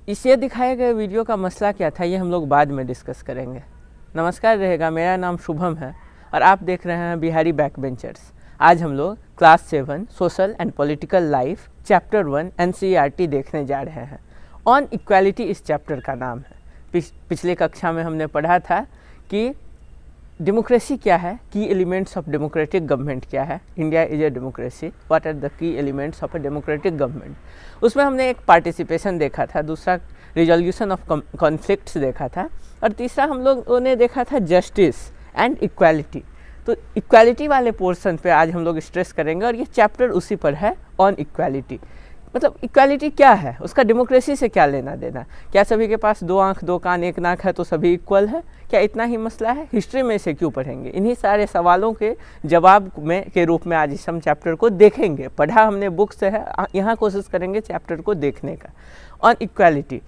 इस ये दिखाए गए वीडियो का मसला क्या था ये हम लोग बाद में डिस्कस करेंगे। नमस्कार रहेगा, मेरा नाम शुभम है और आप देख रहे हैं बिहारी बैक बेंचर्स। आज हम लोग class 7 social and political life chapter 1 NCERT देखने जा रहे हैं। ऑन इक्वालिटी इस चैप्टर का नाम है। पिछले कक्षा में हमने पढ़ा था कि डेमोक्रेसी क्या है, की एलिमेंट्स ऑफ डेमोक्रेटिक गवर्नमेंट क्या है, India is a democracy, what are the key elements of a democratic government. उसमें हमने एक पार्टिसिपेशन देखा था, दूसरा रिजोल्यूशन ऑफ कॉन्फ्लिक्ट्स देखा था और तीसरा हम लोगों ने देखा था जस्टिस एंड इक्वालिटी। तो इक्वालिटी वाले पोर्शन पे आज हम लोग स्ट्रेस करेंगे और ये चैप्टर उसी पर है, ऑन इक्वालिटी। मतलब इक्वालिटी क्या है, उसका डेमोक्रेसी से क्या लेना देना। क्या सभी के पास 2 आँख 2 कान 1 नाक है तो सभी इक्वल है? क्या इतना ही मसला है? हिस्ट्री में इसे क्यों पढ़ेंगे? इन्हीं सारे सवालों के जवाब में के रूप में आज इस हम चैप्टर को देखेंगे। पढ़ा हमने बुक से है, यहाँ कोशिश करेंगे चैप्टर को देखने का। ऑन इक्वालिटी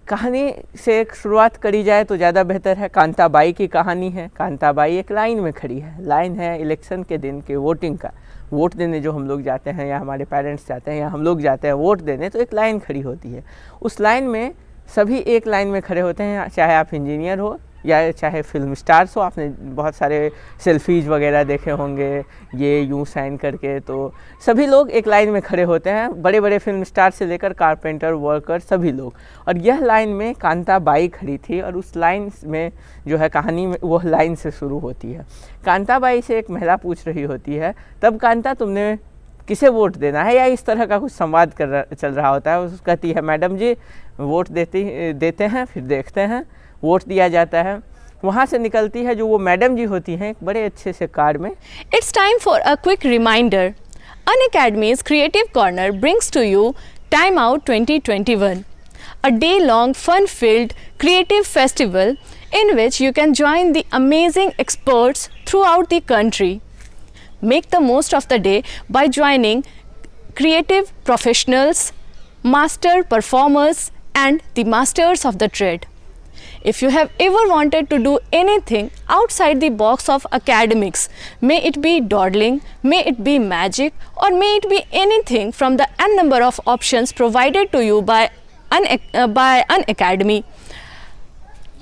कहानी से एक शुरुआत करी जाए तो ज़्यादा बेहतर है। कांताबाई की कहानी है। कांताबाई एक लाइन में खड़ी है। लाइन है इलेक्शन के दिन के वोटिंग का। वोट देने जो हम लोग जाते हैं या हमारे पेरेंट्स जाते हैं या हम लोग जाते हैं वोट देने, तो एक लाइन खड़ी होती है। उस लाइन में सभी एक लाइन में खड़े होते हैं, चाहे आप इंजीनियर हो या चाहे फिल्म स्टार्स हो। आपने बहुत सारे सेल्फीज वगैरह देखे होंगे, ये यूँ साइन करके। तो सभी लोग एक लाइन में खड़े होते हैं, बड़े बड़े फिल्म स्टार से लेकर कारपेंटर वर्कर सभी लोग। और यह लाइन में कांताबाई खड़ी थी और उस लाइन में जो है कहानी में वह लाइन से शुरू होती है। कांताबाई से एक महिला पूछ रही होती है, तब कांता तुमने किसे वोट देना है, या इस तरह का कुछ संवाद चल रहा होता है। उस कहती है, मैडम जी वोट देते हैं, फिर देखते हैं। वोट दिया जाता है। वहाँ से निकलती है जो वो मैडम जी होती हैं एक बड़े अच्छे से कार में। It's time for a quick reminder. Unacademy's Creative Corner brings to you Time Out 2021, a day-long fun-filled creative festival in which you can join the amazing experts throughout the country. Make the most of the day by joining creative professionals, master performers and the masters of the trade. If you have ever wanted to do anything outside the box of academics, may it be dawdling, may it be magic, or may it be anything from the n number of options provided to you by Unacademy,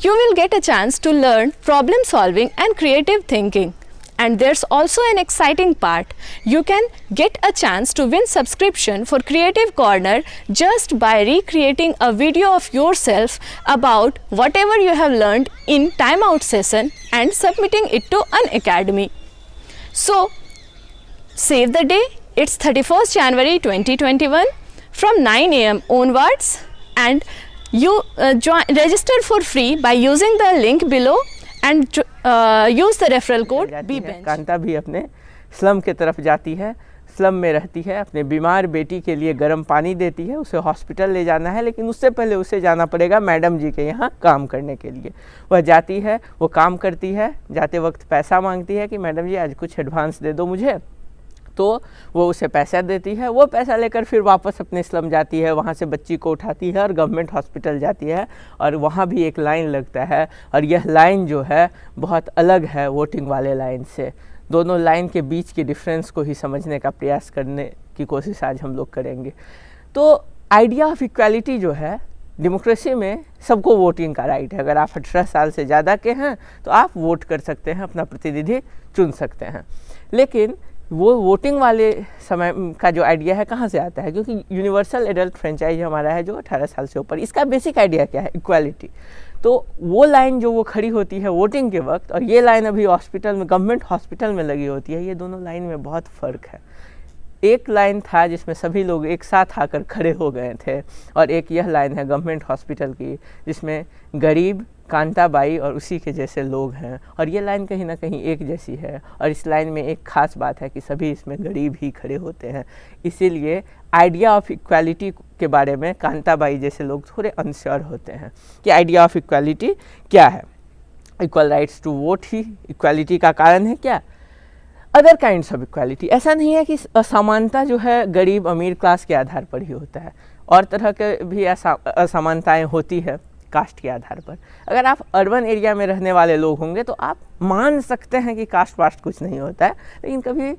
you will get a chance to learn problem solving and creative thinking. And there's also an exciting part. You can get a chance to win subscription for Creative Corner just by recreating a video of yourself about whatever you have learned in timeout session and submitting it to Unacademy. So save the day. It's 31st January 2021 from 9 AM onwards, and you register for free by using the link below and use the referral code BBench. Kanta भी अपने slum के तरफ जाती है, slum में रहती है, अपने बीमार बेटी के लिए गर्म पानी देती है। उसे हॉस्पिटल ले जाना है, लेकिन उससे पहले उसे जाना पड़ेगा मैडम जी के यहाँ काम करने के लिए। वह जाती है, वो काम करती है, जाते वक्त पैसा मांगती है कि मैडम जी आज कुछ एडवांस दे दो मुझे। तो वो उसे पैसा देती है। वो पैसा लेकर फिर वापस अपने स्लम जाती है, वहाँ से बच्ची को उठाती है और गवर्नमेंट हॉस्पिटल जाती है। और वहाँ भी एक लाइन लगता है और यह लाइन जो है बहुत अलग है वोटिंग वाले लाइन से। दोनों लाइन के बीच के डिफरेंस को ही समझने का प्रयास करने की कोशिश आज हम लोग करेंगे। तो आइडिया ऑफ इक्वालिटी जो है, डेमोक्रेसी में सबको वोटिंग का राइट है। अगर आप 18 साल से ज़्यादा के हैं तो आप वोट कर सकते हैं, अपना प्रतिनिधि चुन सकते हैं। लेकिन वो वोटिंग वाले समय का जो आइडिया है कहाँ से आता है? क्योंकि यूनिवर्सल एडल्ट फ्रेंचाइज हमारा है जो 18 साल से ऊपर, इसका बेसिक आइडिया क्या है? इक्वालिटी। तो वो लाइन जो वो खड़ी होती है वोटिंग के वक्त और ये लाइन अभी हॉस्पिटल में, गवर्नमेंट हॉस्पिटल में लगी होती है, ये दोनों लाइन में बहुत फ़र्क है। एक लाइन था जिसमें सभी लोग एक साथ आकर खड़े हो गए थे और एक यह लाइन है गवर्नमेंट हॉस्पिटल की जिसमें गरीब, कांताबाई और उसी के जैसे लोग हैं। और ये लाइन कहीं ना कहीं एक जैसी है और इस लाइन में एक ख़ास बात है कि सभी इसमें गरीब ही खड़े होते हैं। इसीलिए आइडिया ऑफ इक्वालिटी के बारे में कांताबाई जैसे लोग थोड़े अनश्योर होते हैं कि आइडिया ऑफ इक्वालिटी क्या है। इक्वल राइट्स टू वोट ही इक्वालिटी का कारण है क्या? Other kinds of equality. ऐसा नहीं है कि असमानता जो है गरीब अमीर क्लास के आधार पर ही होता है, और तरह के भी असमानताएँ होती है कास्ट के आधार पर। अगर आप अर्बन एरिया में रहने वाले लोग होंगे तो आप मान सकते हैं कि कास्ट वास्ट कुछ नहीं होता है, लेकिन कभी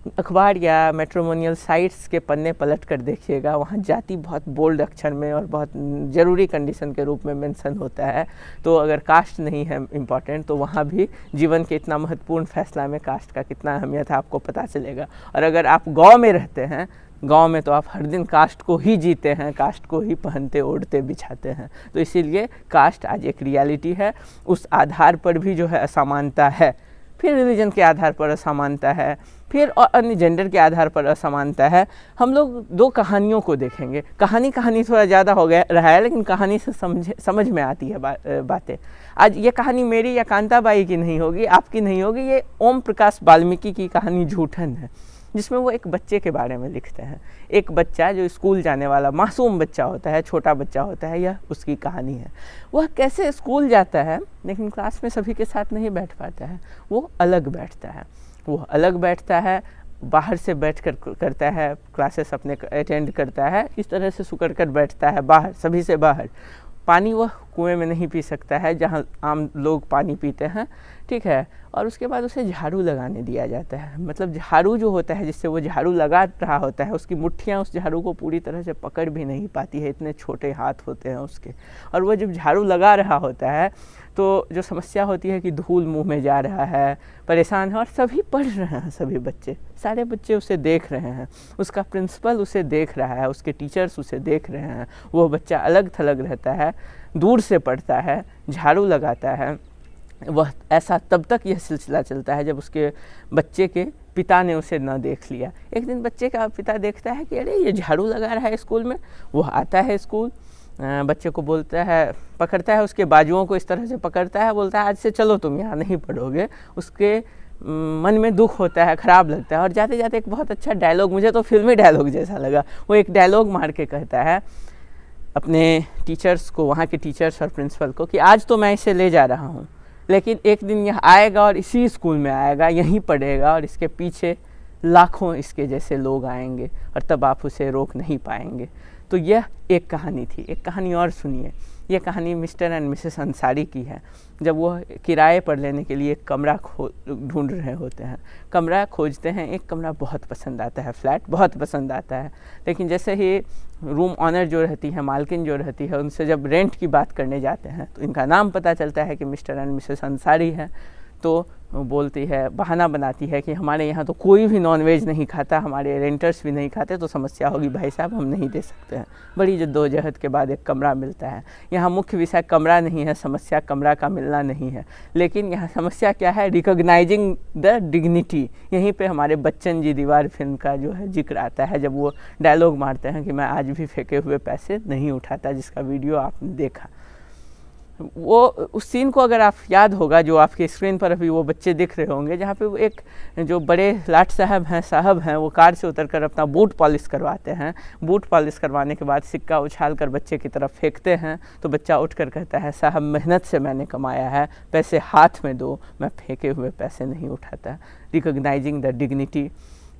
अखबार या मैट्रिमोनियल साइट्स के पन्ने पलट कर देखिएगा, वहाँ जाति बहुत बोल्ड अक्षर में और बहुत ज़रूरी कंडीशन के रूप में मेंशन होता है। तो अगर कास्ट नहीं है इम्पॉर्टेंट, तो वहाँ भी जीवन के इतना महत्वपूर्ण फैसला में कास्ट का कितना अहमियत है आपको पता चलेगा। और अगर आप गांव में रहते हैं, गांव में तो आप हर दिन कास्ट को ही जीते हैं, कास्ट को ही पहनते ओढ़ते बिछाते हैं। तो इसीलिए कास्ट आज एक रियलिटी है। उस आधार पर भी जो है असमानता है, फिर रिलीजन के आधार पर असमानता है, फिर और अन्य जेंडर के आधार पर असमानता है। हम लोग दो कहानियों को देखेंगे। कहानी थोड़ा ज़्यादा हो गया रहा है, लेकिन कहानी से समझ में आती है बातें। आज ये कहानी मेरी या कांताबाई की नहीं होगी, आपकी नहीं होगी, ये ओम प्रकाश वाल्मीकि की कहानी झूठन है, जिसमें वो एक बच्चे के बारे में लिखते हैं। एक बच्चा जो स्कूल जाने वाला मासूम बच्चा होता है, छोटा बच्चा होता है, यह उसकी कहानी है। वह कैसे स्कूल जाता है, लेकिन क्लास में सभी के साथ नहीं बैठ पाता है, वो अलग बैठता है। वो अलग बैठता है, बाहर से बैठ कर करता है, क्लासेस अपने अटेंड करता है, इस तरह से सुकड़ कर बैठता है बाहर, सभी से बाहर। पानी वह कुएं में नहीं पी सकता है जहाँ आम लोग पानी पीते हैं, ठीक है। और उसके बाद उसे झाड़ू लगाने दिया जाता है। मतलब झाड़ू जो होता है जिससे वो झाड़ू लगा रहा होता है, उसकी मुट्ठियाँ उस झाड़ू को पूरी तरह से पकड़ भी नहीं पाती है, इतने छोटे हाथ होते हैं उसके। और वो जब झाड़ू लगा रहा होता है तो जो समस्या होती है कि धूल मुंह में जा रहा है, परेशान है, और सभी पढ़ रहे हैं, सभी बच्चे, सारे बच्चे उसे देख रहे हैं, उसका प्रिंसिपल उसे देख रहा है, उसके टीचर्स उसे देख रहे हैं। वो बच्चा अलग थलग रहता है, दूर से पढ़ता है, झाड़ू लगाता है। वह ऐसा तब तक यह सिलसिला चलता है जब उसके बच्चे के पिता ने उसे न देख लिया। एक दिन बच्चे का पिता देखता है कि अरे ये झाड़ू लगा रहा है स्कूल में। वो आता है स्कूल, बच्चे को बोलता है, पकड़ता है उसके बाजुओं को, इस तरह से पकड़ता है, बोलता है आज से चलो तुम यहाँ नहीं पढ़ोगे। उसके मन में दुख होता है, ख़राब लगता है। और जाते जाते एक बहुत अच्छा डायलॉग, मुझे तो फिल्मी डायलॉग जैसा लगा, वो एक डायलॉग मार के कहता है अपने टीचर्स को, वहाँ के टीचर्स और प्रिंसिपल को, कि आज तो मैं इसे ले जा रहा हूँ, लेकिन एक दिन यह आएगा और इसी स्कूल में आएगा, यहीं पढ़ेगा, और इसके पीछे लाखों इसके जैसे लोग आएंगे, और तब आप उसे रोक नहीं पाएंगे। तो यह एक कहानी थी। एक कहानी और सुनिए। यह कहानी मिस्टर एंड मिसेस अंसारी की है। जब वो किराए पर लेने के लिए एक कमरा ढूंढ रहे होते हैं, कमरा खोजते हैं, एक कमरा बहुत पसंद आता है, फ्लैट बहुत पसंद आता है, लेकिन जैसे ही रूम ऑनर जो रहती है, मालकिन जो रहती है, उनसे जब रेंट की बात करने जाते हैं तो इनका नाम पता चलता है कि मिस्टर एंड मिसेस अंसारी है। तो बोलती है, बहाना बनाती है कि हमारे यहाँ तो कोई भी नॉनवेज नहीं खाता, हमारे रेंटर्स भी नहीं खाते, तो समस्या होगी भाई साहब, हम नहीं दे सकते हैं। बड़ी जद्दोजहद के बाद एक कमरा मिलता है। यहाँ मुख्य विषय कमरा नहीं है, समस्या कमरा का मिलना नहीं है, लेकिन यहाँ समस्या क्या है, रिकॉग्नाइजिंग द डिग्निटी। यहीं पे हमारे बच्चन जी दीवार फिल्म का जो है जिक्र आता है, जब वो डायलॉग मारते हैं कि मैं आज भी फेंके हुए पैसे नहीं उठाता, जिसका वीडियो आपने देखा। वो उस सीन को अगर आप याद होगा, जो आपके स्क्रीन पर अभी वो बच्चे दिख रहे होंगे, जहाँ पे वो एक जो बड़े लाट साहब हैं, वो कार से उतरकर अपना बूट पॉलिश करवाते हैं। बूट पॉलिश करवाने के बाद सिक्का उछाल कर बच्चे की तरफ फेंकते हैं, तो बच्चा उठकर कहता है, साहब मेहनत से मैंने कमाया है, पैसे हाथ में दो, मैं फेंके हुए पैसे नहीं उठाता। रिकॉग्नाइजिंग द डिग्निटी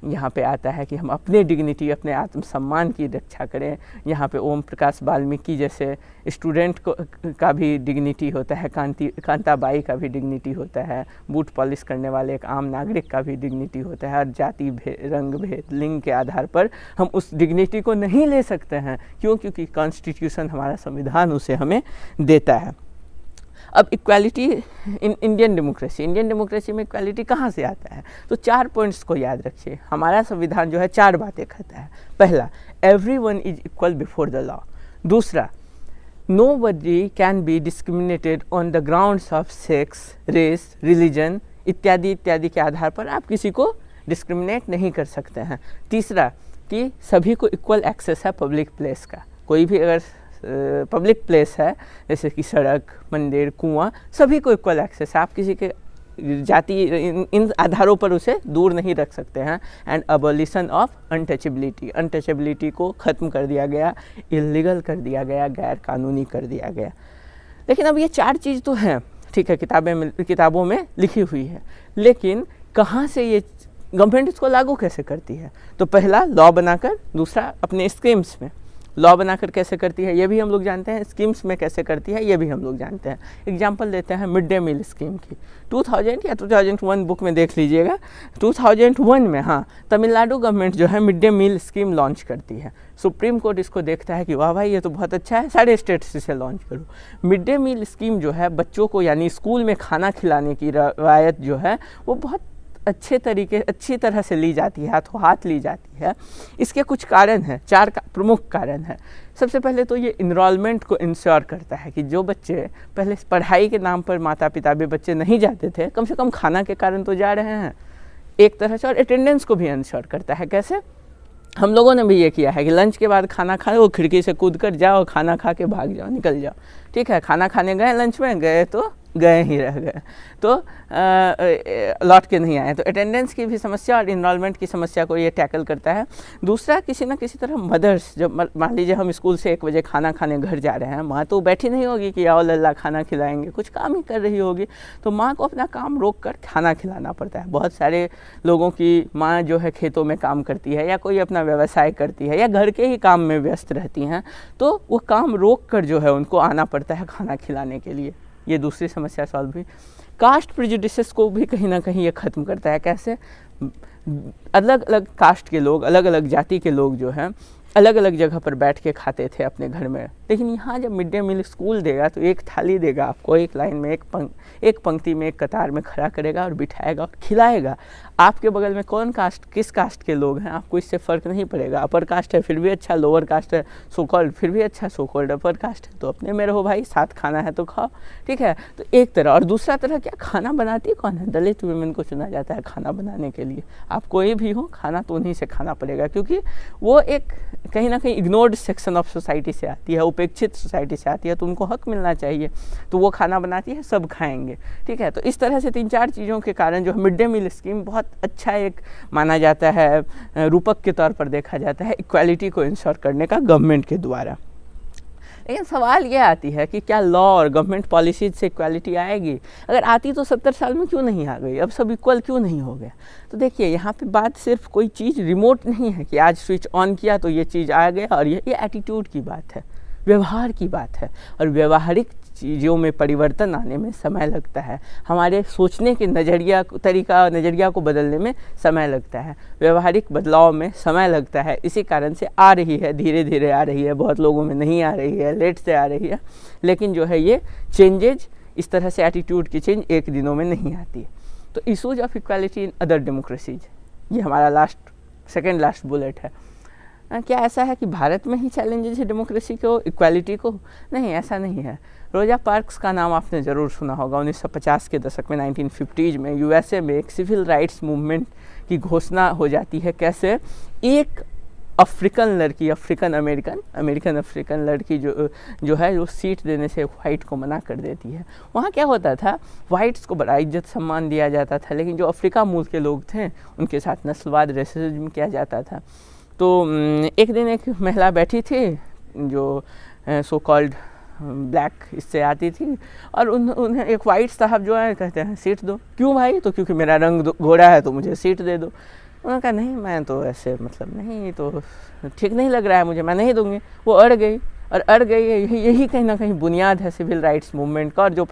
यहाँ पे आता है कि हम अपने डिग्निटी, अपने आत्मसम्मान की रक्षा करें। यहाँ पे ओम प्रकाश वाल्मीकि जैसे स्टूडेंट का भी डिग्निटी होता है, कांताबाई का भी डिग्निटी होता है, बूट पॉलिश करने वाले एक आम नागरिक का भी डिग्निटी होता है। हर जाति रंग भेद लिंग के आधार पर हम उस डिग्निटी को नहीं ले सकते हैं। क्यों? क्योंकि कॉन्स्टिट्यूशन, हमारा संविधान उसे हमें देता है। अब इक्वालिटी इन इंडियन डेमोक्रेसी में इक्वालिटी कहाँ से आता है? तो 4 पॉइंट्स को याद रखिए। हमारा संविधान जो है 4 बातें कहता है। पहला, everyone is equal before the law. दूसरा, nobody can be discriminated on the grounds of sex, race, religion इत्यादि इत्यादि के आधार पर आप किसी को डिस्क्रिमिनेट नहीं कर सकते हैं। तीसरा, कि सभी को इक्वल एक्सेस है पब्लिक प्लेस का। कोई भी अगर पब्लिक प्लेस है, जैसे कि सड़क, मंदिर, कुआं, सभी को इक्वल एक्सेस है। आप किसी के जाति इन आधारों पर उसे दूर नहीं रख सकते हैं। एंड अबॉलिशन ऑफ अनटचेबिलिटी को ख़त्म कर दिया गया, इलीगल कर दिया गया, गैर कानूनी कर दिया गया। लेकिन अब ये 4 चीज़ तो हैं, ठीक है, किताबों में लिखी हुई है, लेकिन कहाँ से ये गवर्नमेंट इसको लागू कैसे करती है? तो पहला, लॉ बनाकर, दूसरा अपने स्कीम्स में, लॉ बनाकर कैसे करती है ये भी हम लोग जानते हैं, स्कीम्स में कैसे करती है ये भी हम लोग जानते हैं। एग्जाम्पल देते हैं मिड डे मील स्कीम की। 2000 या 2001 बुक में देख लीजिएगा, 2001 में हाँ तमिलनाडु गवर्नमेंट जो है mid day meal scheme launch करती है। सुप्रीम कोर्ट इसको देखता है कि वाह भाई ये तो बहुत अच्छा है, सारे स्टेट्स इसे लॉन्च करो। मिड डे मील स्कीम जो है बच्चों को यानी स्कूल में खाना खिलाने की रवायत जो है वो बहुत अच्छी तरह से ली जाती है, हाथों हाथ ली जाती है। इसके कुछ कारण हैं, 4 प्रमुख कारण हैं। सबसे पहले तो ये इनरोलमेंट को इंश्योर करता है कि जो बच्चे पहले पढ़ाई के नाम पर माता पिता भी बच्चे नहीं जाते थे, कम से कम खाना के कारण तो जा रहे हैं एक तरह से। और अटेंडेंस को भी इंश्योर करता है। कैसे? हम लोगों ने भी ये किया है कि लंच के बाद खाना खाए वो खिड़की से कूद कर जाओ, खाना खा के भाग जाओ, निकल जाओ। ठीक है, खाना खाने गए, लंच में गए तो गए ही रह गए, तो लौट के नहीं आए। तो अटेंडेंस की भी समस्या और इनरोलमेंट की समस्या को ये टैकल करता है। दूसरा, किसी ना किसी तरह मदर्स, जब मान लीजिए हम स्कूल से 1 बजे खाना खाने घर जा रहे हैं, माँ तो बैठी नहीं होगी कि आओ लल्ला खाना खिलाएंगे, कुछ काम ही कर रही होगी, तो माँ को अपना काम रोक कर खाना खिलाना पड़ता है। बहुत सारे लोगों की माँ जो है खेतों में काम करती है या कोई अपना व्यवसाय करती है या घर के ही काम में व्यस्त रहती हैं, तो वो काम रोक कर जो है उनको आना पड़ता है खाना खिलाने के लिए। ये दूसरी समस्या सॉल्व हुई। कास्ट प्रेजुडिसेस को भी कहीं ना कहीं ये ख़त्म करता है। कैसे? अलग अलग कास्ट के लोग, अलग अलग जाति के लोग जो हैं अलग अलग जगह पर बैठ के खाते थे अपने घर में, लेकिन यहाँ जब मिड डे मील स्कूल देगा तो एक थाली देगा आपको, एक लाइन में एक पंक्ति में एक कतार में खड़ा करेगा और बिठाएगा और खिलाएगा। आपके बगल में कौन कास्ट, किस कास्ट के लोग हैं, आपको इससे फ़र्क नहीं पड़ेगा। अपर कास्ट है फिर भी अच्छा, लोअर कास्ट है सो कॉल्ड फिर भी अच्छा, सो कॉल्ड अपर कास्ट है तो अपने में रहो भाई, साथ खाना है तो खाओ। ठीक है, तो एक तरह। और दूसरा तरह क्या, खाना बनाती कौन है? दलित वुमेन को चुना जाता है खाना बनाने के लिए। आप कोई भी हो, खाना तो उन्हीं से खाना पड़ेगा, क्योंकि वो एक कहीं ना कहीं इग्नोर्ड सेक्शन ऑफ सोसाइटी से आती है, उपेक्षित सोसाइटी से आती है, तो उनको हक मिलना चाहिए, तो वो खाना बनाती है, सब खाएंगे। ठीक है, तो इस तरह से 3-4 चीज़ों के कारण जो मिड डे मील स्कीम बहुत अच्छा एक माना जाता है, रूपक के तौर पर देखा जाता है इक्वालिटी को इंश्योर करने का गवर्नमेंट के द्वारा। लेकिन सवाल ये आती है कि क्या लॉ और गवर्नमेंट पॉलिसीज से इक्वालिटी आएगी? अगर आती तो 70 साल में क्यों नहीं आ गई? अब सब इक्वल क्यों नहीं हो गया? तो देखिए, यहाँ पे बात सिर्फ कोई चीज़ रिमोट नहीं है कि आज स्विच ऑन किया तो ये चीज़ आ गया, और ये एटीट्यूड की बात है, व्यवहार की बात है। और व्यवहारिक चीज़ों में परिवर्तन आने में समय लगता है, हमारे सोचने के नज़रिया को बदलने में समय लगता है, व्यवहारिक बदलाव में समय लगता है। इसी कारण से आ रही है, धीरे धीरे आ रही है, बहुत लोगों में नहीं आ रही है, लेट से आ रही है, लेकिन जो है ये चेंजेज, इस तरह से एटीट्यूड की चेंज एक दिनों में नहीं आती है। तो issues of equality in other democracies, ये हमारा सेकेंड लास्ट बुलेट है। क्या ऐसा है कि भारत में ही चैलेंजेस है डेमोक्रेसी को, इक्वालिटी को? नहीं, ऐसा नहीं है। रोजा पार्क्स का नाम आपने ज़रूर सुना होगा। 1950 के दशक में, 1950s में यूएसए में एक सिविल राइट्स मूवमेंट की घोषणा हो जाती है। कैसे? एक अफ्रीकन लड़की, अमेरिकन अफ्रीकन लड़की जो है वो सीट देने से वाइट को मना कर देती है। वहाँ क्या होता था, वाइट्स को बड़ा इज्जत सम्मान दिया जाता था, लेकिन जो अफ्रीका मूल के लोग थे उनके साथ नस्लवाद, रेसिज्म किया जाता था। तो एक दिन एक महिला बैठी थी जो सो कॉल्ड ब्लैक इससे आती थी, और उन्हें एक वाइट साहब जो है कहते हैं सीट दो। क्यों भाई? तो क्योंकि मेरा रंग घोड़ा है तो मुझे सीट दे दो। उन्होंने कहा नहीं, मैं तो ऐसे मतलब नहीं, तो ठीक नहीं लग रहा है मुझे, मैं नहीं दूंगी। वो अड़ गई, और अड़ गई। यही कहीं ना कहीं बुनियाद है सिविल राइट्स मूवमेंट का, और जो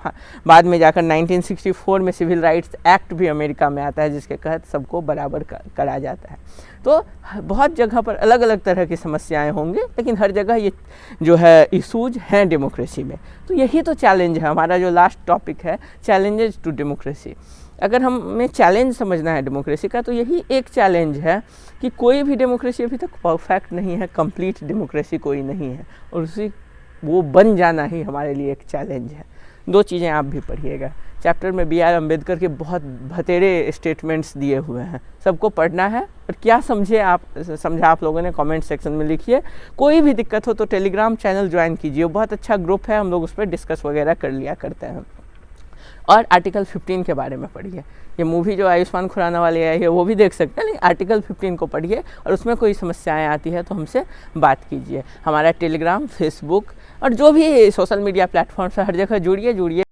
बाद में जाकर 1964 में सिविल राइट्स एक्ट भी अमेरिका में आता है, जिसके तहत सबको बराबर करा जाता है। तो बहुत जगह पर अलग अलग तरह की समस्याएं होंगी, लेकिन हर जगह ये जो है इशूज हैं डेमोक्रेसी में। तो यही तो चैलेंज है हमारा, जो लास्ट टॉपिक है, चैलेंजेस टू डेमोक्रेसी। अगर हमें चैलेंज समझना है डेमोक्रेसी का, तो यही एक चैलेंज है कि कोई भी डेमोक्रेसी अभी तक परफेक्ट नहीं है, कंप्लीट डेमोक्रेसी कोई नहीं है, और वो बन जाना ही हमारे लिए एक चैलेंज है। 2 चीज़ें आप भी पढ़िएगा, चैप्टर में B.R. अम्बेडकर के बहुत भतेरे स्टेटमेंट्स दिए हुए हैं, सबको पढ़ना है। और क्या समझा आप लोगों ने कमेंट सेक्शन में लिखिए। कोई भी दिक्कत हो तो टेलीग्राम चैनल ज्वाइन कीजिए, बहुत अच्छा ग्रुप है, हम लोग उस पर डिस्कस वगैरह कर लिया करते हैं। और आर्टिकल 15 के बारे में पढ़िए, ये मूवी जो आयुष्मान खुराना वाली आई है वो भी देख सकते हैं, लेकिन आर्टिकल 15 को पढ़िए, और उसमें कोई समस्याएं आती है तो हमसे बात कीजिए। हमारा टेलीग्राम, फेसबुक और जो भी सोशल मीडिया प्लेटफॉर्म्स है, हर जगह जुड़िए।